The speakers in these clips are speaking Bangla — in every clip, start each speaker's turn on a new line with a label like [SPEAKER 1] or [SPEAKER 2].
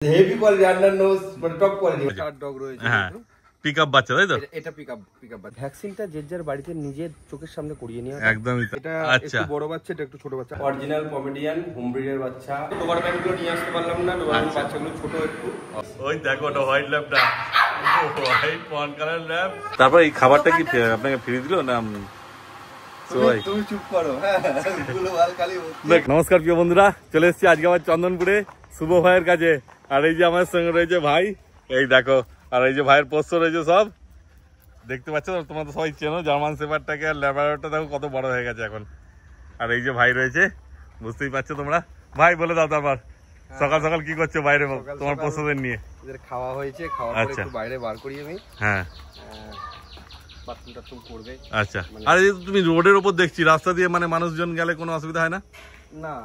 [SPEAKER 1] হেভি কোয়ালিটি আন্ডার নোজ মানে টপ কোয়ালিটি স্টার ডগ রয়েছে।
[SPEAKER 2] হ্যাঁ পিকআপ বাচ্চা তাই তো?
[SPEAKER 1] এটা পিকআপ বাচ্চা। ভ্যাকসিনটা যে যার বাড়িতে নিজের চোখের সামনে করিয়ে নিয়ে
[SPEAKER 2] একদমই
[SPEAKER 1] এটা
[SPEAKER 2] আচ্ছা
[SPEAKER 1] একটু বড় বাচ্চা, এটা একটু ছোট বাচ্চা। অরিজিনাল পমেডিয়ান হোম ব্রিডের বাচ্চা। ডোবারম্যান গুলো নিয়ে আসতে পারলাম না, ডোবারম্যান বাচ্চাগুলো ছোট একটু।
[SPEAKER 2] ওই দেখো ওটা হোয়াইট ল্যাবটা, হোয়াইট পন কালার ল্যাব। তারপর এই খাবারটা কি আপনাকে ফ্রি দিল না?
[SPEAKER 1] তুমি চুপ করো।
[SPEAKER 2] নমস্কার প্রিয় বন্ধুরা, চলে এসেছি আজকে আমার চন্দনপুরে শুভ ভাইয়ের কাছে। আর এই যে আমার সঙ্গে রয়েছে ভাই, এই দেখো। আর এই যে ভাইয়ের পোষ্য রয়েছে সব, দেখতে পাচ্ছ তোমরা তো সবাই চেনো জার্মান শেফার্ডটাকে। আর ল্যাব্রাডরটা দেখো কত বড় হয়ে গেছে এখন। আর এই যে ভাই রয়েছে, বুঝতেই পারছো তোমরা। ভাই বলে দাও তারপর সকাল সকাল কি করছো বাইরে তোমার পোষ্যদের নিয়ে?
[SPEAKER 1] খাওয়া হয়েছে, খাওয়ার পরে একটু বাইরে বার করি আমি।
[SPEAKER 2] হ্যাঁ
[SPEAKER 1] বাথরুম করবে।
[SPEAKER 2] আচ্ছা। আর এই তুমি রোডের উপর দেখছি, রাস্তা দিয়ে মানে মানুষজন গেলে কোনো অসুবিধা হয় না?
[SPEAKER 1] না,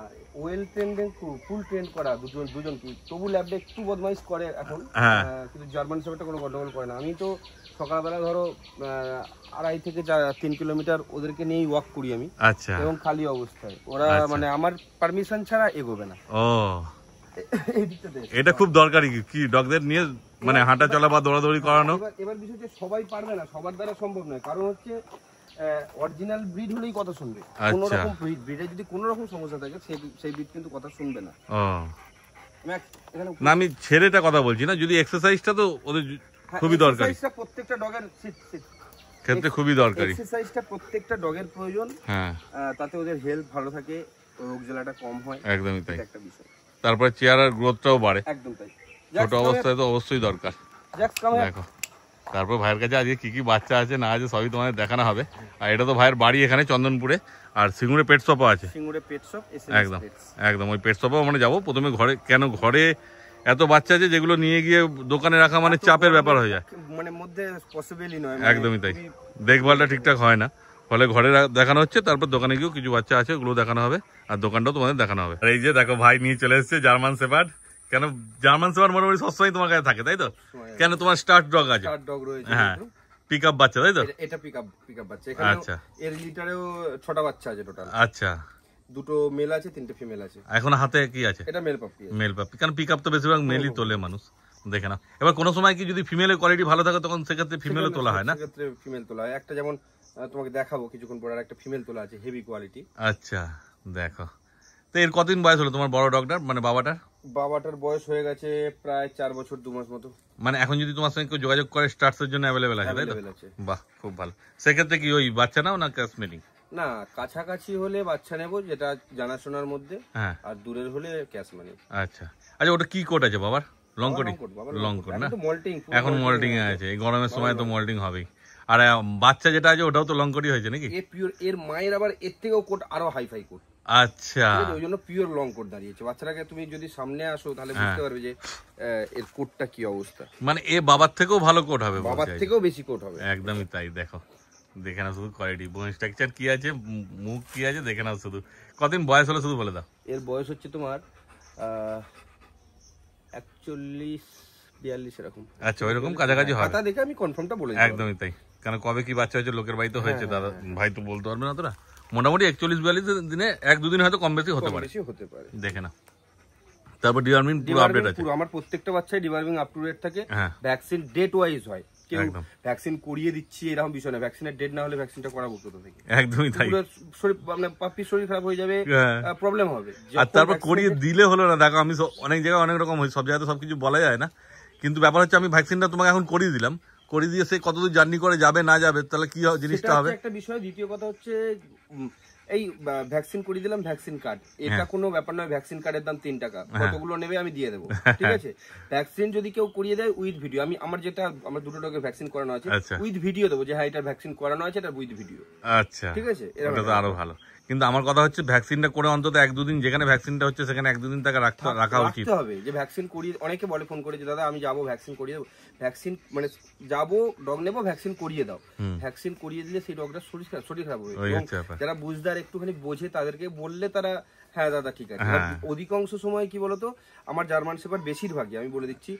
[SPEAKER 1] ওয়েল ট্রেন্ডিং ফুল ট্রেন্ড করা দুজন কি, তবু ল্যাবটা একটু বদমাইশ করে এখন, কিন্তু জার্মান শেফার্ডটা কোনো গন্ডগোল করে না। আমি তো সকালবেলা ধরো 2.5 থেকে 3 কিলোমিটার ওদেরকে নিয়েই ওয়াক করি আমি।
[SPEAKER 2] আচ্ছা।
[SPEAKER 1] এবং খালি অবস্থায় ওরা মানে আমার পারমিশন ছাড়া এগোবে না।
[SPEAKER 2] ও এটা খুব দরকারি কি ডগদের নিয়ে মানে হাঁটা চলা বা দৌড়াদৌড়ি করানো।
[SPEAKER 1] এবার বিষয় যে সবাই পারবে না, সবার দ্বারা সম্ভব নয়। কারণ হচ্ছে অরিজিনাল ব্রিড হলেই কথা শুনবে। কোনো রকম ব্রিডে যদি কোনো রকম সমস্যা থাকে সেই ব্রিড কিন্তু কথা শুনবে না।
[SPEAKER 2] না আমি ছেলেটা কথা বলছি না, যদি এক্সারসাইজটা তো ওদের খুবই দরকারি।
[SPEAKER 1] প্রত্যেকটা ডগের
[SPEAKER 2] ক্ষেত্রে খুবই দরকারি।
[SPEAKER 1] এক্সারসাইজটা প্রত্যেকটা ডগের প্রয়োজন।
[SPEAKER 2] হ্যাঁ,
[SPEAKER 1] তাতে ওদের হেলথ ভালো থাকে, রোগ জ্বালাটা কম হয়।
[SPEAKER 2] একদমই তাই।
[SPEAKER 1] একটা বিষয়।
[SPEAKER 2] তারপরে চেহারার গ্রোথটাও বাড়ে।
[SPEAKER 1] একদম তাই।
[SPEAKER 2] ছোট অবস্থায় তো অবশ্যই দরকার। দেখো তারপর ভাইয়ের কাছে আজকে কি কি বাচ্চা আছে না আছে সবই তোমাদের দেখানো হবে। আর এটা তো ভাইয়ের বাড়ি এখানে চন্দনপুরে। আর সিঙ্গুরে পেট শপও আছে।
[SPEAKER 1] সিঙ্গুরে পেট শপ,
[SPEAKER 2] একদম একদম ওই পেট শপও মানে যাবো। প্রথমে ঘরে, কেন ঘরে এত বাচ্চা আছে যেগুলো নিয়ে গিয়ে দোকানে রাখা মানে চাপের ব্যাপার হয়ে যায়,
[SPEAKER 1] মানে মধ্যে পসিবলই নয়।
[SPEAKER 2] একদমই তাই, দেখভালটা ঠিকঠাক হয় না। ফলে ঘরে দেখানো হচ্ছে, তারপর দোকানে গিয়েও কিছু বাচ্চা আছে ওগুলো দেখানো হবে, আর দোকানটাও তোমাদের দেখানো হবে। আর এই যে দেখো ভাই নিয়ে চলে এসেছে জার্মান শেফার্ড। কেন জার্মান শেফার্ড মোটামুটি সবসময় তোমার কাছে থাকে তাই তো? কেন তোমার স্টার্ট ডগ আছে?
[SPEAKER 1] স্টার্ট ডগ রয়েছে।
[SPEAKER 2] হ্যাঁ পিকআপ বাচ্চা তাই তো?
[SPEAKER 1] এটা পিকআপ বাচ্চা। এখানে
[SPEAKER 2] আচ্ছা।
[SPEAKER 1] এর লিটারেও 6টা বাচ্চা আছে টোটাল।
[SPEAKER 2] আচ্ছা।
[SPEAKER 1] 2টো মেল আছে, 3টে ফিমেল আছে।
[SPEAKER 2] এখন হাতে কি আছে?
[SPEAKER 1] এটা মেল পাপি।
[SPEAKER 2] মেল পাপি, কারণ পিকআপ তো বেশিরভাগ মেলই তোলে মানুষ, দেখে না। এবার কোনো সময় কি যদি ফিমেলের কোয়ালিটি ভালো থাকে তখন সেক্ষেত্রে ফিমেলও তোলা হয় না?
[SPEAKER 1] সেক্ষেত্রে ফিমেল তোলা হয়। একটা যেমন তোমাকে দেখাবো কিছুক্ষণ পরে, আর একটা ফিমেল তোলা আছে হেভি কোয়ালিটি।
[SPEAKER 2] আচ্ছা দেখো তো এর কতদিন বয়স হলো তোমার বড় ডগটার মানে বাবাটার?
[SPEAKER 1] বাবাটার বয়স হয়ে গেছে প্রায় 4 বছর 2 মাস মতো।
[SPEAKER 2] মানে এখন যদি তোমার সঙ্গে কেউ যোগাযোগ করে স্টার্টসের জন্য অ্যাভেলেবেল আছে তাই তো? বাহ খুব ভালো। সেক্ষেত্রে কি ওই বাচ্চা নাও না ক্যাশ মিটিং?
[SPEAKER 1] না, কাছাকাছি হলে বাচ্চা নেবো যেটা জানাশোনার মধ্যে।
[SPEAKER 2] হ্যাঁ।
[SPEAKER 1] আর দূরের হলে ক্যাশ মানি।
[SPEAKER 2] আচ্ছা আচ্ছা। ওটা কি কোট আছে বাবার? Long coat? লং কোট না, এখন মল্টিং এ আছে। এই গরমের সময় তো মল্টিং হবেই। আর বাচ্চা যেটা আছে ওটাও তো লং কোটই হয়েছে নাকি?
[SPEAKER 1] এর মায়ের আবার এর থেকেও কোট আরো হাইফাই কোট।
[SPEAKER 2] আচ্ছা,
[SPEAKER 1] ওই জন্য পিওর লং কোট দাঁড়িয়েছে। বাচ্চাটাকে তুমি যদি সামনে আসো তাহলে বুঝতে পারবে যে এর কোটটা কি অবস্থা।
[SPEAKER 2] মানে এ বাবার থেকেও ভালো কোট হবে,
[SPEAKER 1] বাবার থেকেও বেশি কোট হবে।
[SPEAKER 2] একদমই তাই। দেখো দেখে নাও শুধু কোয়ালিটি, বোন স্ট্রাকচার কি আছে, মুখ কি আছে দেখে নাও শুধু। কতদিন বয়স হলো শুধু বলে দাও।
[SPEAKER 1] এর বয়স হচ্ছে তোমার 41-42 এরকম।
[SPEAKER 2] আচ্ছা ওইরকম কাছাকাছি হবে।
[SPEAKER 1] কথা দেখে আমি কনফার্মটা বলে দিই।
[SPEAKER 2] একদমই তাই, কারণ কবে কি বাচ্চা হয়েছে লোকের বাড়িতে হয়েছে, দাদা ভাই তো বলতে পারবে না। তোরা মোটামুটি 41-42 দিনে 1-2 দিন হয়তো কম বেশি হতে পারে, দেখে না। তারপর ডিওয়ার্মিং পুরো আপডেট আছে।
[SPEAKER 1] আমার প্রত্যেকটা বাচ্চাই ডিওয়ার্মিং আপ টু ডেট থাকে। ভ্যাকসিন ডেট ওয়াইজ হয়। কেউ ভ্যাকসিন করিয়ে দিচ্ছি এরকম বিষয় না। ভ্যাকসিনের ডেট না হলে ভ্যাকসিনটা করাবো কোথা থেকে?
[SPEAKER 2] একদমই তাই।
[SPEAKER 1] শরীর মানে পাপির শরীর খারাপ হয়ে যাবে, প্রবলেম হবে।
[SPEAKER 2] আর তারপর করিয়ে দিলে হলো না। দেখো আমি অনেক জায়গায় অনেক রকম হয়, সব জায়গায় সবকিছু বলা যায় না। কিন্তু ব্যাপার হচ্ছে আমি ভ্যাকসিনটা তোমাকে এখন করিয়ে দিলাম, করে দিয়ে সে কতদূর জার্নি করে যাবে না যাবে তাহলে কি জিনিসটা হবে
[SPEAKER 1] একটা বিষয়। দ্বিতীয় কথা হচ্ছে এই ভ্যাকসিন করিয়ে দিলাম, ভ্যাকসিন কার্ড, এটা কোনো ব্যাপার নয়। ভ্যাকসিন কার্ডের দাম 3 টাকা, কতগুলো নেবে আমি দিয়ে দেবো, ঠিক আছে। ভ্যাকসিন যদি কেউ করিয়ে দেয় উইথ ভিডিও, আমার 2টো ডগের ভ্যাকসিন করানো আছে উইথ ভিডিও দেবো, যে হ্যাঁ এটা ভ্যাকসিন করানো আছে, এটা উইথ ভিডিও।
[SPEAKER 2] আচ্ছা ঠিক আছে, এটা তো আরো ভালো। কিন্তু আমার কথা হচ্ছে ভ্যাকসিনটা করে অন্তত 1-2 দিন, যেখানে ভ্যাকসিনটা হচ্ছে সেখানে 1-2 দিন তাকে রাখা উচিত
[SPEAKER 1] হবে। যে ভ্যাকসিন করিয়ে, অনেকে বলে ফোন করে যে দাদা আমি যাবো ভ্যাকসিন করিয়ে দেবো। ভ্যাকসিন মানে যাবো ডগ নেবো, ভ্যাকসিন করিয়ে দাও। ভ্যাকসিন করিয়ে দিলে সেই ডগটার শরীর খারাপ হবে। যারা বুঝদার একটুখানি বোঝে তাদেরকে বললে তারা হ্যাঁ দাদা ঠিক আছে। অধিকাংশ সময় কি বলতো, আমার জার্মান শেফার্ড বেশিরভাগই আমি বলে দিচ্ছি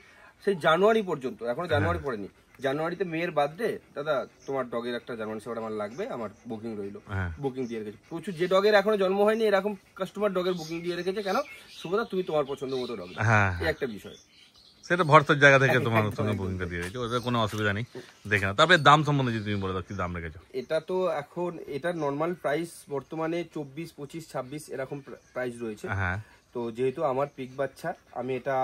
[SPEAKER 1] সেই জানুয়ারি পর্যন্ত, এখনো জানুয়ারি পড়েনি, জানুয়ারিতে মেয়ের বার্থডে, দাদা তোমার ডগের একটা জার্মান শেফার্ড আমার লাগবে, আমার বুকিং রইলো। বুকিং দিয়ে রেখেছে প্রচুর। যে ডগের এখনো জন্ম হয়নি এরকম কাস্টমার ডগের বুকিং দিয়ে রেখেছে। কেন? সুভদা তুমি তোমার পছন্দ মতো ডগ, এই একটা বিষয়।
[SPEAKER 2] সেটা ভরসার জায়গা থেকে তোমার সঙ্গে বুকিংটা দিয়ে দিয়েছো, ওদের কোনো অসুবিধা নেই। দেখে না। তারপরে দাম সম্বন্ধে যদি তুমি বলে দাও, কি দাম রেখেছো?
[SPEAKER 1] এটা তো এখন এটার নর্মাল প্রাইস বর্তমানে 24, 25, 26 এরকম প্রাইস রয়েছে।
[SPEAKER 2] হ্যাঁ,
[SPEAKER 1] তো যেহেতু আমার পিক বাচ্চা, আমি এটা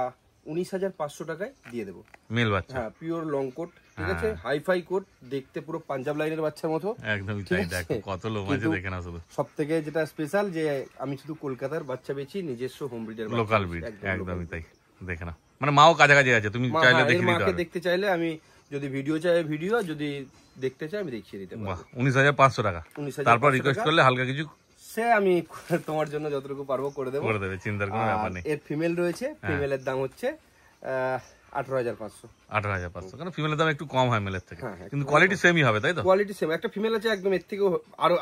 [SPEAKER 1] 19,500 টাকায় দিয়ে দেবো।
[SPEAKER 2] মেল বাচ্চা,
[SPEAKER 1] হ্যাঁ, পিওর লং কোট, ঠিক আছে, হাইফাই কোট, দেখতে পুরো পাঞ্জাব লাইনের বাচ্চার মতো।
[SPEAKER 2] একদমই তাই। দেখো কত লোম আছে, দেখে না শুধু।
[SPEAKER 1] সব থেকে যেটা স্পেশাল যে আমি শুধু কলকাতার বাচ্চা বেচি, নিজস্ব হোম ব্রিডের
[SPEAKER 2] লোকাল ব্রিড, একদমই তাই। দেখে না, মানে মাও কাছাকাছি আছে, তুমি চাইলে দেখে নিতে পারবে।
[SPEAKER 1] দেখতে চাইলে আমি যদি ভিডিও চাই ভিডিও, যদি দেখতে চাই আমি দেখিয়ে দিতে পারবো।
[SPEAKER 2] 19,500 টাকা। তারপর রিকোয়েস্ট করলে হালকা কিছু
[SPEAKER 1] সে আমি তোমার জন্য যতটুকু পারবো করে দেবো,
[SPEAKER 2] করে দেবে, চিন্তার কোনো ব্যাপার নেই।
[SPEAKER 1] এর ফিমেল রয়েছে, ফিমেলের দাম হচ্ছে 18,500।
[SPEAKER 2] 18,500, কারণ ফিমেলের দাম একটু কম হয় মেলের থেকে, কিন্তু কোয়ালিটি সেমই হবে, তাই তো?
[SPEAKER 1] Quality same. একটা ফিমেল আছে একদম এর থেকেও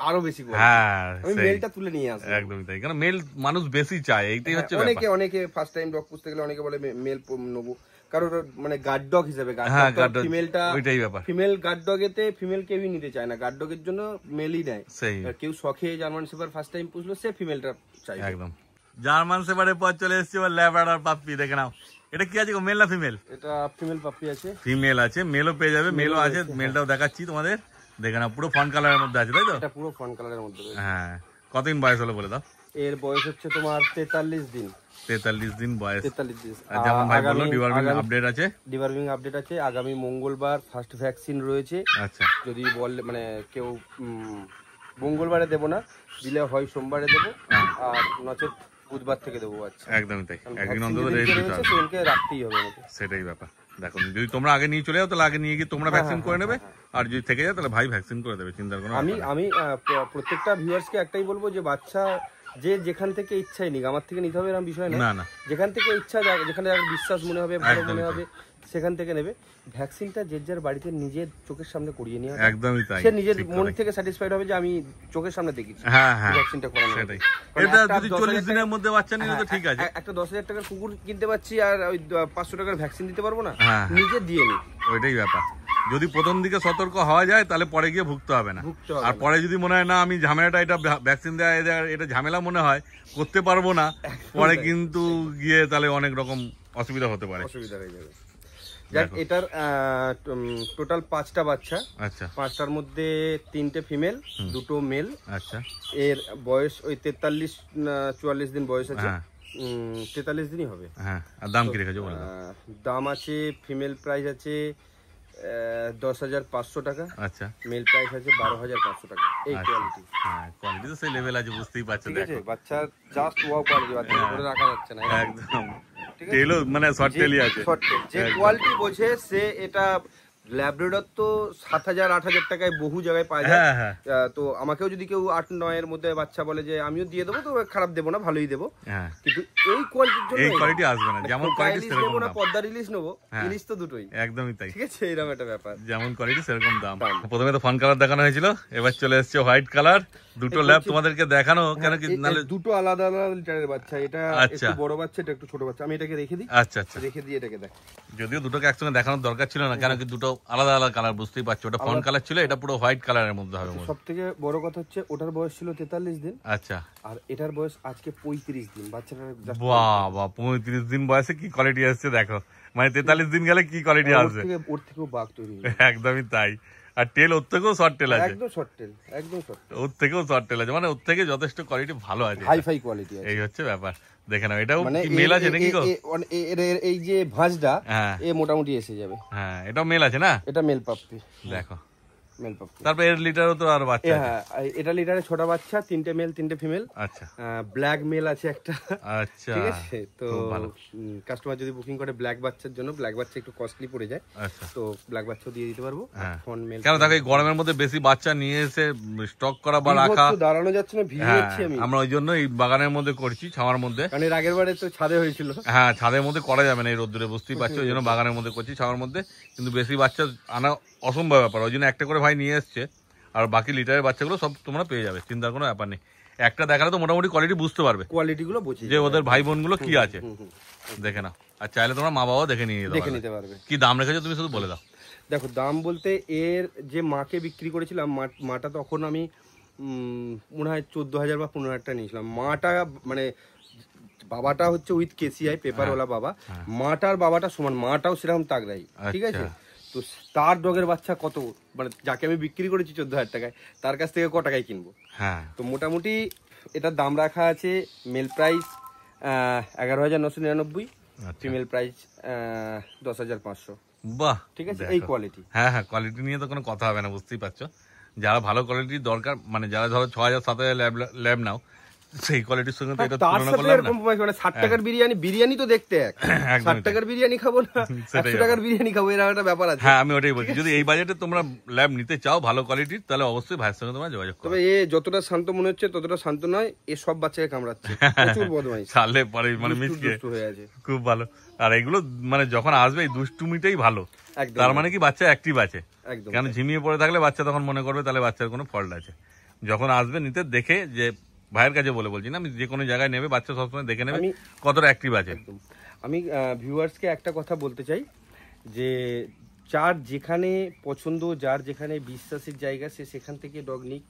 [SPEAKER 1] আরো বেশি কোয়ালিটি।
[SPEAKER 2] হ্যাঁ,
[SPEAKER 1] আমি মেলটা তুলে নিয়ে আসবো।
[SPEAKER 2] একদমই তাই, কারণ মেল মানুষ বেশি চায়, এইটাই হচ্ছে ব্যাপার।
[SPEAKER 1] অনেকে ফার্স্ট টাইম ডগ পুষতে গেলে অনেকে বলে মেল নেবো, কারণ মানে গার্ড ডগ হিসেবে ফিমেলটা,
[SPEAKER 2] ওইটাই ব্যাপার।
[SPEAKER 1] ফিমেল গার্ড ডগেতে ফিমেল কেউই নিতে চায় না, গার্ড ডগের জন্য মেলই নেয়। কেউ শখে জার্মান শেপার্ড ফার্স্ট টাইম পুষলো, সে ফিমেলটা চাই।
[SPEAKER 2] একদম। জার্মান শেপার্ডের পর চলে এসেছে এবার ল্যাব্রাডর পাপ্পি। দেখে নাও, এটা কি আছে গো, মেল না ফিমেল?
[SPEAKER 1] এটা ফিমেল পাপ্পি আছে,
[SPEAKER 2] ফিমেল আছে, মেলও পেয়ে যাবে, মেলও আছে, মেলটাও দেখাচ্ছি তোমাদের। দেখে নাও, পুরো ফন কালারের মধ্যে আছে, তাই তো?
[SPEAKER 1] এটা পুরো ফন কালারের মধ্যে।
[SPEAKER 2] হ্যাঁ, কতদিন বয়স হলো বলে দাও?
[SPEAKER 1] এর বয়স হচ্ছে তোমার 43 দিন।
[SPEAKER 2] 43 দিন বয়স।
[SPEAKER 1] 43 দিন।
[SPEAKER 2] যেমন ভাই বললো, ডিওয়ার্মিং আপডেট আছে।
[SPEAKER 1] ডিওয়ার্মিং আপডেট আছে, আগামী মঙ্গলবার ফার্স্ট ভ্যাকসিন রয়েছে।
[SPEAKER 2] আচ্ছা,
[SPEAKER 1] যদি বলে মানে কেউ মঙ্গলবারে দেবো না, দিলে হয় সোমবারে দেবো, আর নচেত বুধবার থেকে দেবো। আচ্ছা,
[SPEAKER 2] একদমই তাই। একদিন অন্তত রেস্ট দিতে হবে,
[SPEAKER 1] সেদিনকে রাখতেই হবে আমাকে।
[SPEAKER 2] সেটাই ব্যাপার। দেখো, যদি তোমরা আগে নিয়ে চলে যাও তাহলে আগে নিয়ে গিয়ে তোমরা ভ্যাকসিন করে নেবে, আর যদি থেকে যায় তাহলে ভাই ভ্যাকসিন করে দেবে, চিন্তার কোনো
[SPEAKER 1] আমি প্রত্যেকটা ভিউয়ার্সকে একটাই বলবো যে বাচ্চা যে যেখান থেকে ইচ্ছাই নিক, আমার থেকে নিতে হবে এরকম বিষয় না। যেখান থেকে ইচ্ছা, যেখানে বিশ্বাস মনে হবে, ভালো মনে হবে, সেখান থেকে নেবে। ভ্যাকসিনটা যে যার বাড়িতে নিজের চোখের সামনে করিয়ে নিয়ে,
[SPEAKER 2] একদমই তাই।
[SPEAKER 1] সে নিজের মন থেকে স্যাটিসফাইড হবে যে আমি চোখের সামনে দেখেছি।
[SPEAKER 2] হ্যাঁ,
[SPEAKER 1] ভ্যাকসিনটা করানো।
[SPEAKER 2] সেটাই। এটা যদি 40 দিনের মধ্যে বাচ্চা নিলে তো ঠিক আছে।
[SPEAKER 1] একটা 10,000 টাকার কুকুর কিনতে পারছি আর ওই 500 টাকার ভ্যাকসিন দিতে পারবো না, নিজে দিয়ে নি।
[SPEAKER 2] ওইটাই ব্যাপার। যদি প্রথম দিকে সতর্ক হওয়া যায় তাহলে পরে গিয়ে ভুগতে হবে না। আর পরে যদি মনে হয় না আমি ঝামেলাটা, এটা ভ্যাকসিন দেওয়া এটা ঝামেলা মনে হয়, করতে পারবো না, পরে কিন্তু গিয়ে তাহলে অনেক রকম অসুবিধা হতে পারে,
[SPEAKER 1] অসুবিধা হয়ে যাবে। এটার টোটাল 5টা বাচ্চা। আচ্ছা, 5টার মধ্যে 3টে ফিমেল, 2টো মেল। আচ্ছা, এর বয়স ওই 43-44 দিন বয়স আছে। 43 দিনই হবে। হ্যাঁ, আর দাম কি রেখেছো বলো? দাম আছে, ফিমেল প্রাইস আছে 10,500 টাকা। আচ্ছা, মেল প্রাইস আছে 12,500 টাকা। এই কোয়ালিটি, হ্যাঁ, কোয়ালিটি তো সেই লেভেল আছে, বুঝতেই পারছো। দেখো, বাচ্চার জাস্ট ওয়াও কোয়ালিটি, বাচ্চা ধরে রাখা যাচ্ছে না একদম। টেলও মানে শর্ট টেলই আছে, যে কোয়ালিটি বোঝে সে। এটা ল্যাব্রাডর তো 7,000-8,000 টাকায় বহু জায়গায় পাওয়া যায়। তো আমাকেও যদি কেউ 8-9 এর মধ্যে বাচ্চা বলে যে আমিও দিয়ে দেবো, তো খারাপ দেবো না, ভালোই দেবো, কিন্তু এই কোয়ালিটির জন্য এই কোয়ালিটি আসবে না। যেমন কোয়ালিটি সেরকম দাম, পদ্মা ইলিশ নেবো, ইলিশ তো দুটোই। একদমই তাই, ঠিক আছে, এরকম একটা ব্যাপার। যেমন কোয়ালিটি সেরকম দাম। প্রথমে তো ফান কালার দেখানো হয়েছিল, এবার চলে এসেছে হোয়াইট কালার। দুটো ল্যাব তোমাদেরকে দেখানো কেন কি, নালে দুটো আলাদা আলাদা লিটারের বাচ্চা। এটা একটু বড় বাচ্চা, এটা একটু ছোট বাচ্চা। আমি এটাকে রেখে দিই। আচ্ছা আচ্ছা, রেখে দিয়ে এটাকে দেখ। যদিও দুটোকে একসঙ্গে দেখানোর দরকার ছিল না, কেন কি দুটো আলাদা আলাদা কালার, বুঝতেই পারছো। ওটা ফন কালার ছিল, এটা পুরো হোয়াইট কালারের মধ্যে হবে। সবথেকে বড় কথা হচ্ছে ওটার বয়স ছিল 43 দিন। আচ্ছা, আর এটার বয়স আজকে 35 দিন। বাচ্চাটার বাবা 35 দিন বয়সে কি কোয়ালিটি আসছে দেখো, মানে 43 দিন গেলে কি কোয়ালিটি আসবে। ওর থেকেও বাঘ তৈরি, একদমই তাই। আর টেল ওর থেকেও শর্ট টেল আছে, একদম শর্ট টেল, একদম শর্ট। ওর থেকেও শর্ট টেল আছে, মানে ওর থেকে যথেষ্ট কোয়ালিটি ভালো আছে, হাই-ফাই কোয়ালিটি আছে। এই হচ্ছে ব্যাপার। দেখে নাও, এটাও কি মেল আছে নাকি গো? এই যে ভাঁজটা, এ মোটামুটি এসে যাবে। হ্যাঁ, এটাও মেল আছে না? এটা মেল পাপ্পি, দেখো মেল পাপ্পি। তারপর এর লিটারও তো আর বাচ্চা আছে। হ্যাঁ, এটা লিটারে ছোট বাচ্চা, 3টে মেল 3টে ফিমেল। আচ্ছা, ব্ল্যাক মেল আছে একটা। আচ্ছা, ঠিক আছে। তো কাস্টমার যদি বুকিং করে ব্ল্যাক বাচ্চার জন্য, ব্ল্যাক বাচ্চা একটু কস্টলি পড়ে যায়, তো ব্ল্যাক বাচ্চাও দিয়ে দিতে পারবো। ফোন মেল, কারণ দেখো এই গরমের মধ্যে বেশি বাচ্চা নিয়ে এসে স্টক করা বা রাখা, দাঁড়ানো যাচ্ছে না, ভিড় হচ্ছে। আমরা ওই জন্য এই বাগানের মধ্যে করছি, ছাওয়ার মধ্যে, কারণ এর আগের বারে তো ছাদে হয়েছিল। হ্যাঁ, ছাদের মধ্যে করা যাবে না এই রোদ্দুরে, বুঝতেই পারছো। ওই জন্য বাগানের মধ্যে করছি, ছাওয়ার মধ্যে। কিন্তু বেশি বাচ্চা আনা অসম্ভব ব্যাপার, ওই জন্য একটা করে ভাই নিয়ে এসছে। আর বাকি লিটারের বাচ্চাগুলো সব তোমরা পেয়ে যাবে, চিন্তার কোনো ব্যাপার নেই। একটা দেখালে তো মোটামুটি কোয়ালিটি বুঝতে পারবে, কোয়ালিটি গুলো বুঝে যে ওদের ভাই বোন গুলো কি আছে, দেখে নাও। আর চাইলে তোমরা মা বাবাও দেখে নিতে পারবে। কি দাম রেখেছো তুমি শুধু বলে দাও। দেখো, দাম বলতে এর যে মাকে বিক্রি করেছিলাম, মাটা তখন আমি মনে হয় 14,000 বা 15,000 টাকা নিয়েছিলাম। মাটা মানে বাবাটা হচ্ছে উইথ কেসিআই পেপারওয়ালা বাবা, মাটার বাবাটা সমান, মাটাও সেরকম তাগড়াই, ঠিক আছে। তো তার ডগের বাচ্চা কত, মানে যাকে আমি বিক্রি করেছি 14,000 টাকায়, তার কাছ থেকে ক টাকায় কিনবো। তো মোটামুটি এটার দাম রাখা আছে মেল প্রাইস 11,999, ফিমেল প্রাইস 10,500।
[SPEAKER 2] বাহ,
[SPEAKER 1] ঠিক আছে, এই কোয়ালিটি।
[SPEAKER 2] হ্যাঁ হ্যাঁ, কোয়ালিটি নিয়ে তো কোনো কথা হবে না, বুঝতেই পারছো। যারা ভালো কোয়ালিটির দরকার, মানে যারা ধরো 6,000-7,000 ল্যাব নাও, সেই কোয়ালিটির সঙ্গে তো এটা তুলনা করলাম না।
[SPEAKER 1] মানে 60 টাকার বিরিয়ানি তো দেখতে এক, 60 টাকার বিরিয়ানি খাবো না 100 টাকার বিরিয়ানি খাবো, এর একটা ব্যাপার আছে।
[SPEAKER 2] হ্যাঁ, আমি ওটাই বলছি, যদি এই বাজেটে তোমরা ল্যাব নিতে চাও ভালো কোয়ালিটির, তাহলে অবশ্যই ভাইয়ের সঙ্গে তোমরা যোগাযোগ করো।
[SPEAKER 1] তবে এ যতটা শান্ত মনে হচ্ছে ততটা শান্ত নয়, এ সব বাচ্চাকে কামড়াচ্ছে, প্রচুর বদমাইশ,
[SPEAKER 2] চালে পরে মানে মিসকে
[SPEAKER 1] হয়ে আছে,
[SPEAKER 2] খুব ভালো। আর এগুলো মানে যখন আসবে এই দুষ্টুমিটাই ভালো, তার মানে কি বাচ্চা অ্যাক্টিভ আছে। কেন ঝিমিয়ে পড়ে থাকলে বাচ্চা তখন মনে করবে তাহলে বাচ্চার কোনো ফল্ট আছে। যখন আসবে নিতে দেখে, যে ভাইয়ের কাছে বলে বলছি না, আমি যে কোনো জায়গায় নেবে বাচ্চা সবসময় দেখে নেবে কতটা অ্যাক্টিভ আছে।
[SPEAKER 1] আমি ভিউয়ার্সকে একটা কথা বলতে চাই, যে যার যেখানে পছন্দ, যার যেখানে বিশ্বাসের জায়গা, সে সেখান থেকে ডগ নিক।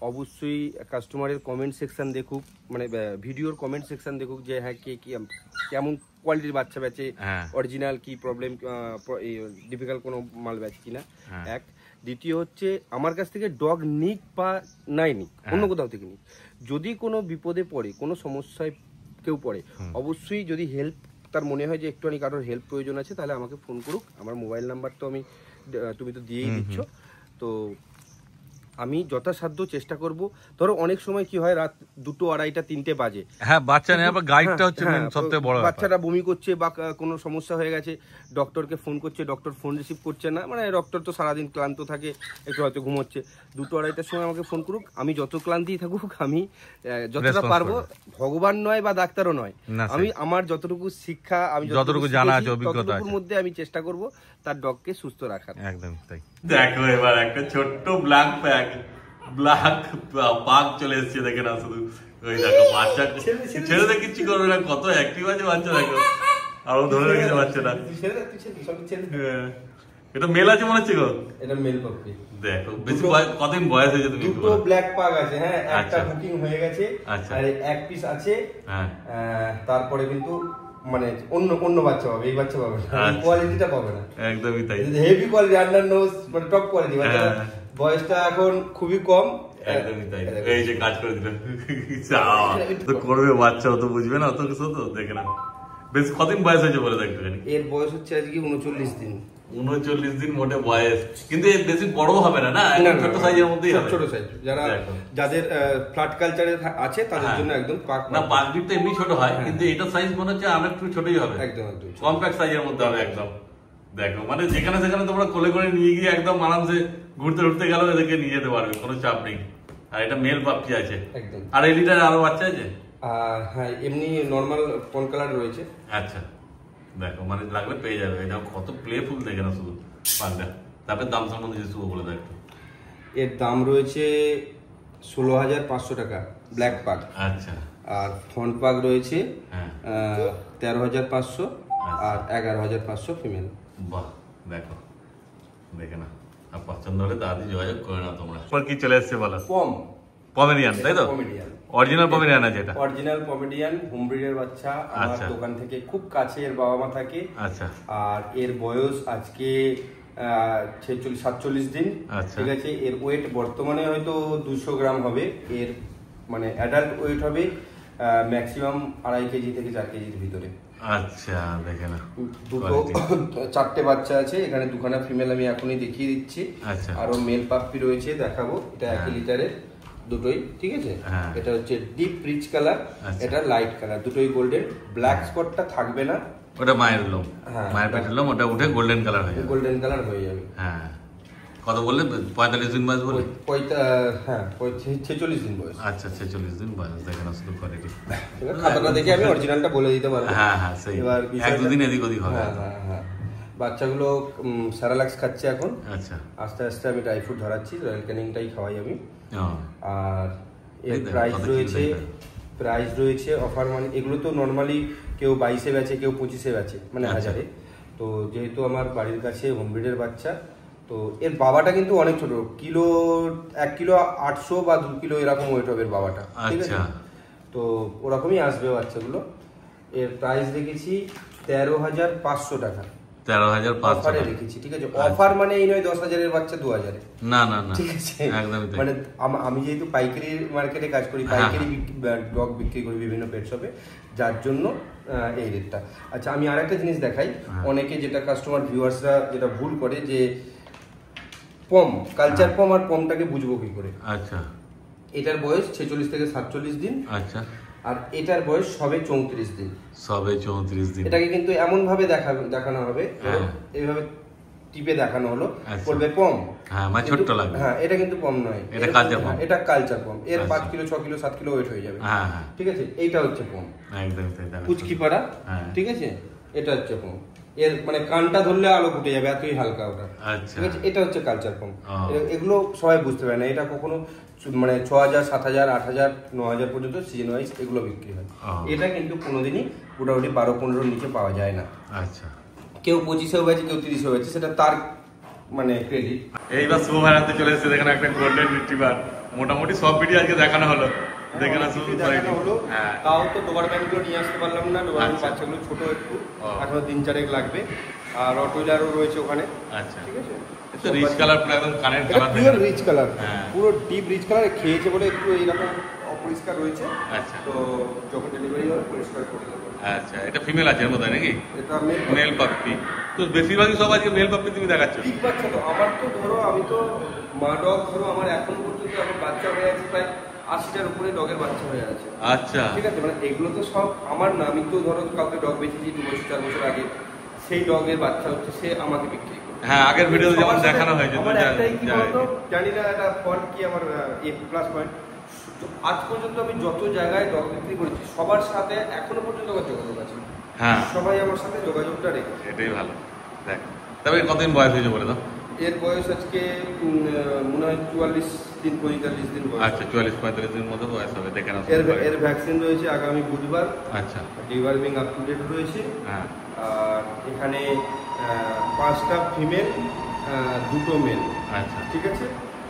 [SPEAKER 1] অবশ্যই কাস্টমারের কমেন্ট সেকশন দেখুক, মানে ভিডিওর কমেন্ট সেকশন দেখুক, যে হ্যাঁ কে কি কেমন কোয়ালিটির বাচ্চা বেচে, অরিজিনাল কি প্রবলেম, ডিফিকাল্ট কোনো মাল বেচে কিনা, এক। দ্বিতীয় হচ্ছে আমার কাছ থেকে ডগ নিক বা নাই নিক, অন্য কোথাও থেকে নিক, যদি কোনো বিপদে পড়ে, কোনো সমস্যায় কেউ পড়ে, অবশ্যই যদি হেল্প তার মনে হয় যে একটুখানি কারোর হেল্প প্রয়োজন আছে, তাহলে আমাকে ফোন করুক। আমার মোবাইল নাম্বার তো তুমি তো দিয়েই দিচ্ছ, তো আমি যথাসাধ্য চেষ্টা করব। ধরো অনেক সময় কি হয়, রাত 2টো, 2:30, 3টে বাজে,
[SPEAKER 2] হ্যাঁ বাচ্চা নেই, আবার গাইডটা হচ্ছে সবথেকে বড় ব্যাপার।
[SPEAKER 1] বাচ্চাটা বমি করছে বা কোনো সমস্যা হয়ে গেছে, ডক্টরকে ফোন করছে, ডক্টর ফোন রিসিভ করছে না, মানে ডক্টর তো সারাদিন ক্লান্ত থাকে, একটু হয়তো ঘুমোচ্ছে, 2টো, 2:30টার সময় আমাকে ফোন করুক। আমি যত ক্লান্তিই থাকুক, আমি যতটা পারবো, ভগবান নয় বা ডাক্তারও নয়, আমি আমার যতটুকু শিক্ষা, আমি যতটুকু জানা আছে, অভিজ্ঞতার মধ্যে আমি চেষ্টা করব তার ডগকে সুস্থ রাখার।
[SPEAKER 2] একদম তাই। দেখো এবার একটা ছোট্ট ব্ল্যাক পাক চলে এসেছে, দেখে না, শুধু ওই দেখো বাচ্চা ছেড়ে দিয়ে কিচ্ছু করবে না, কত অ্যাক্টিভ আছে বাচ্চা, দেখো আরো ধরে রেখেছে বাচ্চাটা। এটা মেল আছে মনে হচ্ছে গো, এটা মেল পাপ্পি। দেখো বেশি কতদিন বয়স হয়েছে তুমি?
[SPEAKER 1] 2টো ব্ল্যাক পাগ আছে, হ্যাঁ, একটা বুকিং হয়ে গেছে, আর এক পিস আছে, তারপরে কিন্তু মানে অন্য বাচ্চা পাবে, এই বাচ্চা পাবে না, কোয়ালিটিটা পাবে না, একদমই তাই, হেভি কোয়ালিটি, আন্ডার নোজ, মানে টপ কোয়ালিটি বাচ্চা। বয়সটা এখন খুবই কম,
[SPEAKER 2] একদমই তাই। এই যে কাজ করে দিল, তো করবে বাচ্চা, অত বুঝবে না, অত কিছু তো দেখে না। বেশ কতদিন বয়স হয়েছে বলে দেখতে পারি?
[SPEAKER 1] এর বয়স হচ্ছে আজকে 39 দিন।
[SPEAKER 2] 39 দিন মোটে বয়স, কিন্তু এর বেশি বড় হবে না, না ছোট সাইজের মধ্যেই হবে,
[SPEAKER 1] ছোট সাইজ। যাদের ফ্ল্যাট কালচারে আছে তাদের জন্য একদম পাক,
[SPEAKER 2] না পাকবিট তো এমনি ছোট হয়, কিন্তু এটা সাইজ মনে হচ্ছে আর একটু ছোটই হবে, একদম কম্প্যাক্ট সাইজের মধ্যে হবে একদম। দেখো মানে যেখানে সেখানে তোমরা কোলে করে নিয়ে গিয়ে একদম আরামসে ঘুরতে গেল, এদেরকে নিয়ে যেতে পারবে, কোনো চাপ নেই। আর এটা মেল পাপি আছে একদম। আর এই লিটার আরো বাচ্চা আছে?
[SPEAKER 1] হ্যাঁ, এমনি নরমাল পল কালার রয়েছে।
[SPEAKER 2] আচ্ছা, দেখো মানে লাগলে পেয়ে যাবে। এটা কত প্লেফুল, দেখে না শুধু পাগটা। তারপরে দাম সম্বন্ধে যে শুভ বলে দাও একটু।
[SPEAKER 1] এর দাম রয়েছে 16,500 টাকা ব্ল্যাক পাগ।
[SPEAKER 2] আচ্ছা।
[SPEAKER 1] আর ফন্ট পাগ রয়েছে 13,500, আর 11,500 ফিমেল।
[SPEAKER 2] বাহ, দেখো দেখে না, আর পছন্দ হলে তাড়াতাড়ি যোগাযোগ করে নাও তোমরা। কি চলে এসছে বলো? পমেরিয়ান, তাই তো? অরিজিনাল পমেরিয়ান আছে এটা? অরিজিনাল পমেরিয়ান, হোম ব্রিডের বাচ্চা। আমার দোকান থেকে খুব কাছে এর বাবা মা থাকে। আচ্ছা। আর এর বয়স আজকে 46-47 দিন। ঠিক আছে। এর ওয়েট বর্তমানে হয়তো 200 গ্রাম হবে। এর মানে অ্যাডাল্ট ওয়েট হবে ম্যাক্সিমাম 2.5 কেজি থেকে 4 কেজির ভিতরে। আচ্ছা, দেখে না।
[SPEAKER 1] 4টে বাচ্চা আছে এখানে, 2খানা ফিমেল আমি এখনই দেখিয়ে দিচ্ছি। আচ্ছা। আরো মেল পাপ্পি রয়েছে, দেখাবো। এটা 1 লিটারের, দুটোই। ঠিক আছে। এটা হচ্ছে ডিপ রিচ কালার, এটা লাইট কালার, দুটোই গোল্ডেন। ব্ল্যাক স্পটটা থাকবে না,
[SPEAKER 2] ওটা মায়ের লোম। হ্যাঁ, মায়ের পেটের লোম, ওটা উঠে গোল্ডেন কালার হয়ে যাবে।
[SPEAKER 1] গোল্ডেন কালার হয়ে যাবে। হ্যাঁ।
[SPEAKER 2] কত বললে? 45 দিন বয়স বলে?
[SPEAKER 1] হ্যাঁ, 46 দিন বয়স।
[SPEAKER 2] আচ্ছা, 46 দিন বয়স। দেখে না শুধু কোয়ালিটি।
[SPEAKER 1] খাতাটা দেখে আমি অরিজিনালটা বলে দিতে পারবো।
[SPEAKER 2] হ্যাঁ হ্যাঁ, সেই। এবার 1-2 দিন এদিক ওদিক হবে।
[SPEAKER 1] হ্যাঁ হ্যাঁ হ্যাঁ। বাচ্চাগুলো স্যারালাক্স খাচ্ছে এখন। আচ্ছা। আস্তে আস্তে আমি ড্রাই ফ্রুট ধরাচ্ছি, রয়্যাল ক্যানিংটাই খাওয়াই আমি। আর এর প্রাইস রয়েছে অফার, মানে এগুলো তো নর্মালি কেউ 22-এ বেচে, কেউ 25-এ বেচে, মানে 1000-এ। তো যেহেতু আমার বাড়ির কাছে হোম ব্রিডের বাচ্চা, তো এর বাবাটা কিন্তু অনেক ছোট, 1 কিলো 800 বা 2 কিলো এরকম ওয়েট হবে এর বাবাটা। ঠিক আছে। তো ওরকমই আসবে বাচ্চাগুলো। এর প্রাইস রেখেছি 13,500 টাকা।
[SPEAKER 2] 13,500
[SPEAKER 1] অফারে রেখেছি, ঠিক আছে? অফার মানে এই নয় 10,000-এর বাচ্চা 2,000-এ,
[SPEAKER 2] না না না,
[SPEAKER 1] ঠিক আছে?
[SPEAKER 2] একদমই তাই।
[SPEAKER 1] মানে আমি যেহেতু পাইকারি মার্কেটে কাজ করি, পাইকারি ডগ বিক্রি করি বিভিন্ন পেট শপে, যার জন্য এই রেটটা। আচ্ছা, আমি আরেকটা জিনিস দেখাই। অনেকে যেটা কাস্টমার ভিউয়ার্সরা যেটা ভুল করে যে পম, কালচার পম আর পমটাকে বুঝবো কি করে?
[SPEAKER 2] আচ্ছা,
[SPEAKER 1] এটার বয়স 46 থেকে 47 দিন।
[SPEAKER 2] আচ্ছা,
[SPEAKER 1] আর এটার বয়স সবে 34 দিন।
[SPEAKER 2] সবে 34 দিন।
[SPEAKER 1] এটাকে কিন্তু এমন ভাবে দেখানো হবে, এইভাবে টিপে দেখানো হলো, বলবে পম।
[SPEAKER 2] হ্যাঁ, মানে ছোট লাগবে।
[SPEAKER 1] হ্যাঁ, এটা কিন্তু পম নয়,
[SPEAKER 2] এটা কালচার পম।
[SPEAKER 1] এটা কালচার পম। এর 5 কিলো 6 কিলো 7 কিলো ওয়েট হয়ে যাবে।
[SPEAKER 2] হ্যাঁ হ্যাঁ,
[SPEAKER 1] ঠিক আছে? এইটা হচ্ছে পম,
[SPEAKER 2] একদম তাই।
[SPEAKER 1] পুচকি পাড়া, ঠিক আছে? এটা হচ্ছে পম। এর মানে কানটা ধরলে আলো ফুটে যাবে, এতই হালকা ওটা।
[SPEAKER 2] আচ্ছা,
[SPEAKER 1] ঠিক আছে? এটা হচ্ছে কালচার পম। এগুলো সবাই বুঝতে পারে না। এটা কখনো মানে 6,000 7,000 8,000 9,000 পর্যন্ত সিজন ওয়াইজ এগুলো বিক্রি হয়। এটা কিন্তু কোনোদিনই মোটামুটি 12-15 নিচে পাওয়া যায় না।
[SPEAKER 2] আচ্ছা,
[SPEAKER 1] কেউ 25-এও বেচে, কেউ 30-এও বেচে, সেটা তার মানে ক্রেডিট।
[SPEAKER 2] এইবার শুভ ভাই হাতে চলে এসেছে, দেখেন একটা গোল্ডেন রিট্রিভার। মোটামুটি সব ভিডিও আজকে দেখানো হলো, দেখে না শুধু
[SPEAKER 1] দেখানো হলো। তাও তো ডোবার ব্যাংকগুলো নিয়ে আসতে পারলাম না, ডোবার বাচ্চাগুলো ছোট একটু, এখনো 3-4 লাগবে। আর রটওয়িলারও রয়েছে ওখানে।
[SPEAKER 2] আচ্ছা,
[SPEAKER 1] ঠিক আছে?
[SPEAKER 2] এটা রিচ কালার, পুরো একদম কানের কালার,
[SPEAKER 1] পিওর রিচ কালার,
[SPEAKER 2] হ্যাঁ,
[SPEAKER 1] পুরো ডিপ রিচ কালার। খেয়েছে বলে একটু এইরকম অপরিষ্কার রয়েছে।
[SPEAKER 2] আচ্ছা,
[SPEAKER 1] তো যখন ডেলিভারি হবে পরিষ্কার করে দেবো।
[SPEAKER 2] আচ্ছা, এটা ফিমেল আছে এর মধ্যে নাকি?
[SPEAKER 1] এটা
[SPEAKER 2] মেল পাপ্পি। তো বেশিরভাগই সব আজকে মেল পাপ্পি তুমি দেখাচ্ছ।
[SPEAKER 1] ঠিক বাচ্চা তো আমার তো ধরো, আমি তো মা ডগ ধরো, আমার এখন পর্যন্ত আমার বাচ্চা হয়ে আছে প্রায় 80টার উপরে ডগের বাচ্চা হয়ে আছে।
[SPEAKER 2] আচ্ছা,
[SPEAKER 1] ঠিক আছে? মানে এগুলো তো সব আমার না। আমি তো ধরো কাউকে ডগ বেচেছি 2 বছর 4 বছর আগে, সেই ডগের বাচ্চা হচ্ছে, সে আমাকে বিক্রি করে।
[SPEAKER 2] হ্যাঁ, আগের ভিডিওতে যেমন দেখানো হয়েছে।
[SPEAKER 1] আমার একটাই কি বলতো, জানি না এটা ফল্ট কি আমার প্লাস পয়েন্ট, আজ পর্যন্ত আমি যত জায়গায় ডগ বিক্রি করেছি সবার সাথে এখনো পর্যন্ত আমার যোগাযোগ আছে।
[SPEAKER 2] হ্যাঁ,
[SPEAKER 1] সবাই আমার সাথে যোগাযোগটা রেখেছে,
[SPEAKER 2] এটাই ভালো। দেখ, তবে কতদিন বয়স হয়েছে বলে দাও?
[SPEAKER 1] এর বয়স আজকে মনে হয় 44 দিন 45 দিন বয়স।
[SPEAKER 2] আচ্ছা, 44-45 দিনের মধ্যে বয়স হবে, দেখে নাও।
[SPEAKER 1] এর ভ্যাকসিন রয়েছে আগামী বুধবার।
[SPEAKER 2] আচ্ছা,
[SPEAKER 1] ডিওয়ার্মিং আপ টু ডেট রয়েছে।
[SPEAKER 2] হ্যাঁ,
[SPEAKER 1] আর এখানে 5টা ফিমেল, 2টো মেল।
[SPEAKER 2] আচ্ছা,
[SPEAKER 1] ঠিক আছে?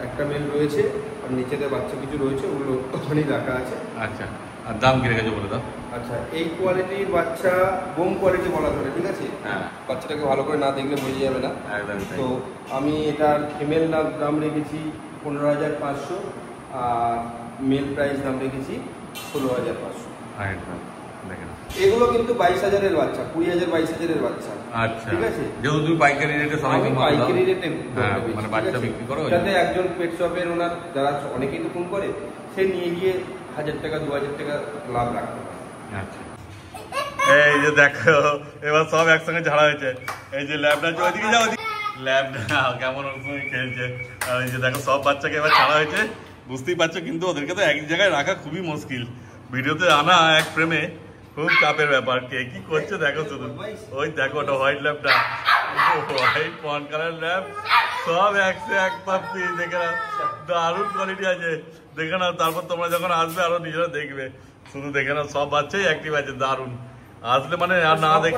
[SPEAKER 1] একটা মেল রয়েছে, আর নিচেতে বাচ্চা কিছু রয়েছে, ওগুলো ওখানেই রাখা আছে।
[SPEAKER 2] আচ্ছা, আর দাম কি রেখেছো বলে দাও?
[SPEAKER 1] আচ্ছা, এই কোয়ালিটির বাচ্চা বোম কোয়ালিটি বলা ধরে, ঠিক আছে?
[SPEAKER 2] হ্যাঁ,
[SPEAKER 1] বাচ্চাটাকে ভালো করে না দেখলে বোঝা যাবে না।
[SPEAKER 2] একদম।
[SPEAKER 1] তো আমি এটার ফিমেল দাম রেখেছি 15,500, আর মেল প্রাইস দাম রেখেছি 16,500।
[SPEAKER 2] একদম, দেখেন
[SPEAKER 1] এগুলো কিন্তু 22,000-এর বাচ্চা, 20,000 22,000-এর বাচ্চা।
[SPEAKER 2] আচ্ছা,
[SPEAKER 1] ঠিক আছে?
[SPEAKER 2] যেহেতু তুমি পাইকারি রেটে সবাইকে মাল দাও,
[SPEAKER 1] পাইকারি রেটে
[SPEAKER 2] মানে বাচ্চা বিক্রি করো,
[SPEAKER 1] যাতে একজন পেট শপের ওনার যারা অনেকেই তো ফোন করে, সে নিয়ে গিয়ে 1,000 টাকা 2,000 টাকা লাভ রাখতে পারে।
[SPEAKER 2] আচ্ছা, এই যে দেখো এবার সব একসঙ্গে ঝাড়া হয়েছে। এই যে ল্যাবটা ওইদিকে যাও, ল্যাবটা কেমন খেলছে। আর এই যে দেখো সব বাচ্চাকে এবার ছাড়া হয়েছে, বুঝতেই পারছো। কিন্তু ওদেরকে তো এক জায়গায় রাখা খুবই মুশকিল, ভিডিওতে আনা এক ফ্রেমে খুব চাপের ব্যাপার। কে কি করছে দেখো শুধু, ওই দেখো ওটা হোয়াইট ল্যাবটা, হোয়াইট পন কালার ল্যাব, সব একশো এক পাপ্পি, দেখে নাও দারুণ কোয়ালিটি আছে, দেখে নাও। তারপর তোমরা যখন আসবে আরো নিজেরা দেখবে, শুধু দেখে নাও সব বাচ্চাই অ্যাক্টিভ আছে, দারুণ। আসলে মানে আর না দেখে,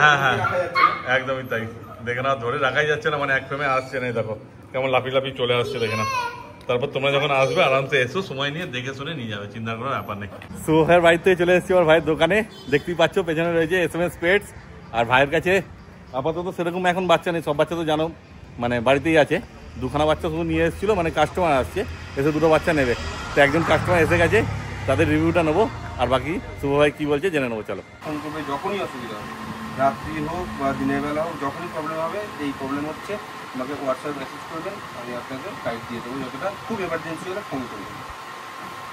[SPEAKER 2] হ্যাঁ হ্যাঁ একদমই তাই, দেখে না ধরে রাখাই যাচ্ছে না, মানে এক ফ্রেমে আসছে না। দেখো কেমন লাফি লাফি চলে আসছে, দেখে না। তারপর তোমরা যখন আসবে আরামসে এসো, সময় নিয়ে দেখে শুনে নিয়ে যাবে, চিন্তা করার ব্যাপার নেই। শুভ ভাইয়ের বাড়িতে চলে এসেছি, আমার ভাইয়ের দোকানে। দেখতেই পাচ্ছ পেছনে রয়েছে SMS পেটস। আর ভাইয়ের কাছে আপাতত সেরকম এখন বাচ্চা নেই, সব বাচ্চা তো জানো মানে বাড়িতেই আছে। 2খানা বাচ্চা শুধু নিয়ে এসেছিলো, মানে কাস্টমার আসছে, এসে 2টো বাচ্চা নেবে। তো একজন কাস্টমার এসে গেছে, তাদের রিভিউটা নেবো, আর বাকি শুভ ভাই কী বলছে জেনে নেবো। চলো।
[SPEAKER 1] ফোন করবে যখনই অসুবিধা হবে, রাত্রি হোক বা দিনের বেলা হোক, যখনই প্রবলেম হবে, এই প্রবলেম হচ্ছে, আমাকে হোয়াটসঅ্যাপ মেসেজ করবেন, আমি আপনাকে গাইড দিয়ে দেবো। যতটা খুব এমার্জেন্সি হলে ফোন করবেন,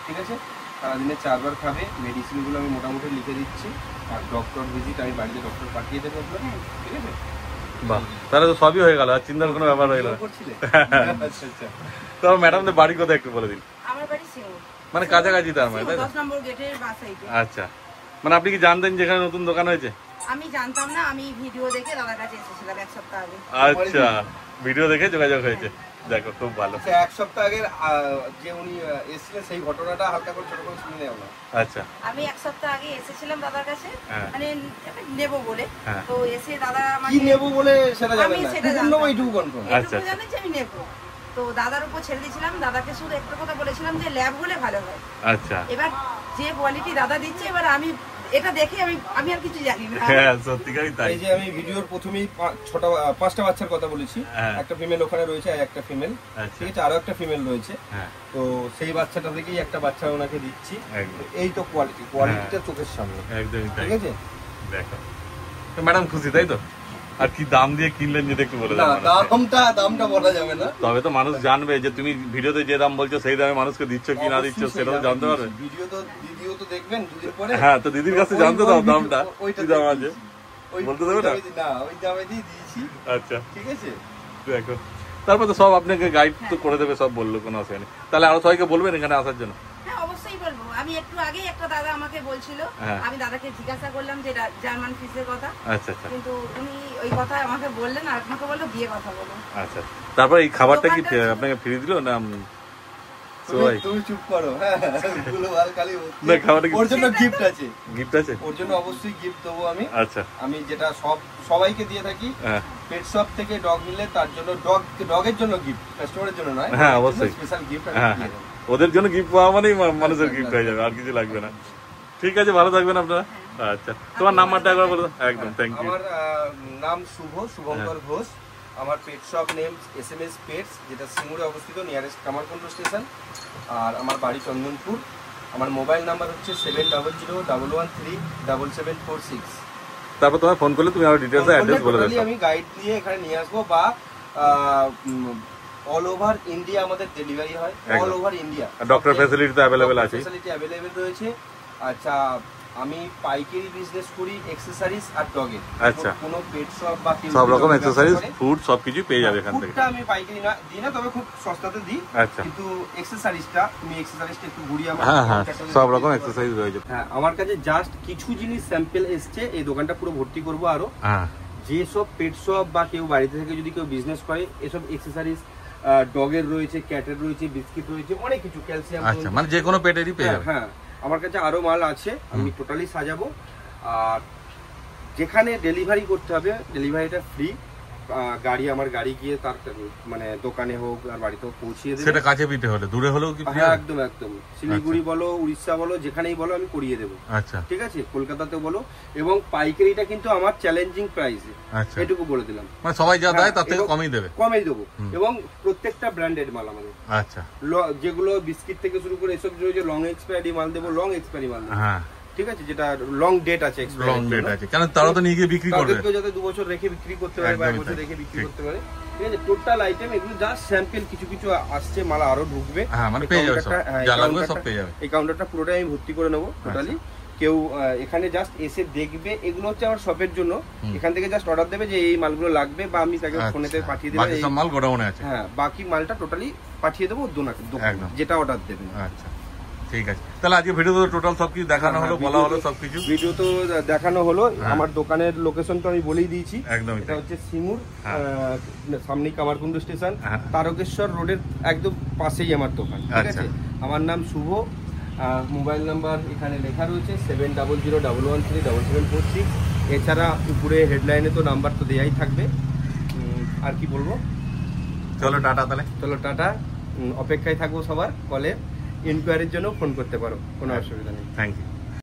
[SPEAKER 1] ঠিক আছে? সারাদিনে 4 বার খাবে, মেডিসিনগুলো আমি মোটামুটি লিখে দিচ্ছি, আর ডক্টর ভিজিট আমি বাড়িতে ডক্টর পাঠিয়ে দেবো আপনাকে, ঠিক আছে?
[SPEAKER 2] বাহ, তাহলে তো সবই হয়ে গেল, আর চিন্তার কোনো ব্যাপার হয়ে গেল।
[SPEAKER 1] আচ্ছা আচ্ছা।
[SPEAKER 2] তো ম্যাডামদের বাড়ি কোথায় একটু বলে দিন।
[SPEAKER 3] আমার বাড়ি সিঙ্গুর,
[SPEAKER 2] মানে কাছাকাছি তার মানে, তাই তো?
[SPEAKER 3] 10 নম্বর গেটের বাস সাইডে।
[SPEAKER 2] আচ্ছা, মানে আপনি কি জানতেন যেখানে নতুন দোকান হয়েছে?
[SPEAKER 3] আমি জানতাম না, আমি ভিডিও দেখে দাদার কাছে এসেছিলাম 1 সপ্তাহ আগে।
[SPEAKER 2] আচ্ছা, ভিডিও দেখে যোগাযোগ হয়েছে, দেখো খুব ভালো।
[SPEAKER 1] 1 সপ্তাহ আগের যে উনি এসেছিলেন, সেই ঘটনাটা হালকা করে ছোট করে শুনে নেওয়া।
[SPEAKER 2] আচ্ছা,
[SPEAKER 3] আমি 1 সপ্তাহ আগে এসেছিলাম দাদার কাছে,
[SPEAKER 2] হ্যাঁ,
[SPEAKER 3] মানে নেব বলে।
[SPEAKER 2] হ্যাঁ,
[SPEAKER 3] তো এসে দাদা
[SPEAKER 1] কি নেব বলে সেটা জানেন
[SPEAKER 3] আমি
[SPEAKER 1] না,
[SPEAKER 3] সেটা
[SPEAKER 1] পূর্ণ ওইটুকু কনফার্ম।
[SPEAKER 2] আচ্ছা,
[SPEAKER 3] জানেন যে আমি নেব। তো দাদার উপর ছেড়ে দিয়েছিলাম, দাদাকে শুধু একটা কথা বলেছিলাম যে ল্যাব হলে ভালো হয়।
[SPEAKER 2] আচ্ছা,
[SPEAKER 3] এবার যে কোয়ালিটি দাদা দিচ্ছে, এবার আমি এটা দেখে আমি আর কিছু জানি না।
[SPEAKER 2] হ্যাঁ সত্যিকারই তাই।
[SPEAKER 1] এই যে আমি ভিডিওর প্রথমেই 5টা বাচ্চার কথা বলেছি, একটা ফিমেল ওখানে রয়েছে আর একটা ফিমেল, ঠিক আছে, আরো একটা ফিমেল রয়েছে। তো সেই বাচ্চাটা থেকেই একটা বাচ্চা ওনাকে দিচ্ছি। এই তো কোয়ালিটিটা চোখের সামনে,
[SPEAKER 2] একদমই তাই।
[SPEAKER 1] ঠিক আছে,
[SPEAKER 2] দেখো ম্যাডাম খুশি তাই তো? আর কি দাম দিয়ে কিনলেন যদি একটু বলে দাও।
[SPEAKER 1] দামটা বলা যাবে না,
[SPEAKER 2] তবে তো মানুষ জানবে যে তুমি ভিডিওতে যে দাম বলছো সেই দামে মানুষকে দিচ্ছ কি না দিচ্ছ সেটাও জানতে পারবে।
[SPEAKER 1] ভিডিও তো দেখবেন দুদিন পরে।
[SPEAKER 2] হ্যাঁ, তো দিদির কাছে জানতে দাও দামটা কি দাম আছে, বলতে দেবে না?
[SPEAKER 1] না, ওই দামে দিয়ে দিয়েছি।
[SPEAKER 2] আচ্ছা,
[SPEAKER 1] ঠিক আছে,
[SPEAKER 2] দেখো তারপর তো সব আপনাকে গাইড তো করে দেবে, সব বললো, কোনো অসুবিধা নেই। তাহলে আরো সবাইকে বলবেন এখানে আসার জন্য।
[SPEAKER 3] হ্যাঁ অবশ্যই বলবো। আমি একটু আগেই একটা দাদা আমাকে বলছিল, আমি দাদাকে জিজ্ঞাসা করলাম যে জার্মান ফিসের কথা।
[SPEAKER 2] আচ্ছা আচ্ছা,
[SPEAKER 3] কিন্তু উনি ওই কথা আমাকে বললেন, আর আমাকে বললো দিয়ে কথা বলো।
[SPEAKER 2] আচ্ছা, তারপর এই খাবারটা কি আপনাকে ফ্রি দিল না?
[SPEAKER 1] তুমি চুপ করো। হ্যাঁ,
[SPEAKER 2] না খাবারটা কি
[SPEAKER 1] ওর জন্য গিফট আছে?
[SPEAKER 2] গিফট আছে,
[SPEAKER 1] ওর জন্য অবশ্যই গিফট দেবো আমি।
[SPEAKER 2] আচ্ছা,
[SPEAKER 1] আমি যেটা সবাইকে দিয়ে থাকি, পেট শপ থেকে ডগ নিলে তার জন্য ডগের জন্য গিফট, কাস্টমারের জন্য নয়।
[SPEAKER 2] হ্যাঁ অবশ্যই
[SPEAKER 1] স্পেশাল গিফট।
[SPEAKER 2] হ্যাঁ, ওদের জন্য গিফট পাওয়া মানেই মানুষের গিফট হয়ে যাবে, আর কিছু লাগবে না। ঠিক আছে, ভালো থাকবেন আপনারা। আচ্ছা, তোমার নাম্বারটা একবার বলে দাও। একদম, থ্যাংক ইউ।
[SPEAKER 1] আমার নাম শুভঙ্কর ঘোষ। আমার pet shop name SMS pets, যেটা সিঙ্গুরে অবস্থিত, নিয়ারেস্ট কামারকুন্ড স্টেশন। আর আমার বাড়ি চন্দনপুর। আমার মোবাইল নাম্বার হচ্ছে 7001137746।
[SPEAKER 2] তারপর তোমার ফোন করলে তুমি আরো ডিটেইলস অ্যাড্রেস বলে দাও।
[SPEAKER 1] আমি গাইড দিয়ে এখানে নিয়ে আসবো, বা অল ওভার ইন্ডিয়া আমাদের ডেলিভারি হয়। All over India
[SPEAKER 2] doctor facility তো अवेलेबल আছে,
[SPEAKER 1] ফ্যাসিলিটি अवेलेबल রয়েছে। আচ্ছা, আমি পাইকারি বিজনেস করি অ্যাকসেসরিজ আর ডগের।
[SPEAKER 2] আচ্ছা,
[SPEAKER 1] কোনো পেট শপ বা
[SPEAKER 2] সব রকম অ্যাকসেসরিজ, ফুড সবকিছু পেয়ে যাবে এখান থেকে।
[SPEAKER 1] ফুডটা আমি পাইকারি না দিই না, তবে খুব সস্তাতে দিই।
[SPEAKER 2] আচ্ছা,
[SPEAKER 1] কিন্তু অ্যাকসেসরিজটা একটু ঘুরিয়ে আমার।
[SPEAKER 2] হ্যাঁ হ্যাঁ, সব রকম অ্যাকসেসরিজ রয়েছে।
[SPEAKER 1] হ্যাঁ, আমার কাছে জাস্ট কিছু জিনিস স্যাম্পল এসছে, এই দোকানটা পুরো ভর্তি করব আরো।
[SPEAKER 2] হ্যাঁ,
[SPEAKER 1] যেসব পেট শপ বা কেউ বাড়িতে থেকে যদি কেউ বিজনেস করে, এসব অ্যাকসেসরিজ ডগের রয়েছে, ক্যাটের রয়েছে, বিস্কিট রয়েছে, অনেক কিছু, ক্যালসিয়াম।
[SPEAKER 2] আচ্ছা, মানে যে কোনো পেটেরই পেয়ে যাবে।
[SPEAKER 1] হ্যাঁ, আমার কাছে আরো মাল আছে, আমি টোটালি সাজাবো। আর যেখানে ডেলিভারি করতে হবে, ডেলিভারিটা ফ্রি। আমার গাড়ি গিয়ে তার মানে দোকানে হোক আর বাড়িতে হোক পৌঁছিয়ে দেবে।
[SPEAKER 2] সেটা কাছে পিঠে হলে, দূরে হলেও কি?
[SPEAKER 1] হ্যাঁ, একদম শিলিগুড়ি বলো, উড়িষ্যা বলো, যেখানেই বলো আমি করিয়ে দেবো।
[SPEAKER 2] আচ্ছা,
[SPEAKER 1] ঠিক আছে, কলকাতাতেও বলো। এবং পাইকারিটা কিন্তু আমার চ্যালেঞ্জিং প্রাইসে, এটুকু বলে দিলাম।
[SPEAKER 2] মানে সবাই যা দেয় তার থেকে কমই দেবে?
[SPEAKER 1] কমেই দেবো, এবং প্রত্যেকটা ব্র্যান্ডেড মাল আমাদের।
[SPEAKER 2] আচ্ছা,
[SPEAKER 1] যেগুলো বিস্কিট থেকে শুরু করে এসব রয়েছে, লং এক্সপায়ারি মাল দেবো, লং এক্সপায়ারি মাল দেবো।
[SPEAKER 2] হ্যাঁ,
[SPEAKER 1] ঠিক আছে, যেটা লং ডেট আছে,
[SPEAKER 2] লং ডেট আছে, কারণ তারা তো নিয়ে গিয়ে বিক্রি করবে,
[SPEAKER 1] যাতে 2 বছর রেখে বিক্রি করতে পারে বা 1 বছর রেখে বিক্রি করতে পারে। ঠিক আছে, টোটাল আইটেম এগুলো জাস্ট স্যাম্পল, কিছু কিছু আসছে, মাল আরো ঢুকবে।
[SPEAKER 2] হ্যাঁ, মানে পেয়ে যাবে, যা লাগবে সব পেয়ে যাবে।
[SPEAKER 1] এই কাউন্টারটা পুরোটাই আমি ভর্তি করে নেবো টোটালি। কেউ এখানে জাস্ট এসে দেখবে, এগুলো হচ্ছে আমার শপের জন্য। এখান থেকে জাস্ট অর্ডার দেবে যে এই মালগুলো লাগবে, বা আমি তাকে ফোনেতে পাঠিয়ে দেবো।
[SPEAKER 2] বাকি সব মাল গোডাউনে আছে।
[SPEAKER 1] হ্যাঁ, বাকি মালটা টোটালি পাঠিয়ে দেবো যেটা অর্ডার দেবেন।
[SPEAKER 2] আচ্ছা, ঠিক আছে। তাহলে আজকে ভিডিও তো টোটাল সবকিছু দেখানো হলো, বলা হলো সবকিছু।
[SPEAKER 1] ভিডিও তো দেখানো হলো। আমার দোকানের লোকেশন তো আমি বলেই দিয়েছি।
[SPEAKER 2] একদম,
[SPEAKER 1] এটা হচ্ছে সিঙ্গুর, সামনেই কামারকুন্ড স্টেশন, তারকেশ্বর রোডের একদম পাশেই আমার দোকান। ঠিক আছে, আমার নাম শুভ। মোবাইল নাম্বার এখানে লেখা রয়েছে 7001137746। এছাড়া উপরে হেডলাইনে তো নাম্বার তো দেয়াই থাকবে। আর কি বলবো,
[SPEAKER 2] চলো টাটা। তাহলে
[SPEAKER 1] চলো টাটা, অপেক্ষায় থাকবো সবার কলে। ইনকোয়ারির জন্য ফোন করতে পারো, কোনো অসুবিধা নেই।
[SPEAKER 2] Thank you.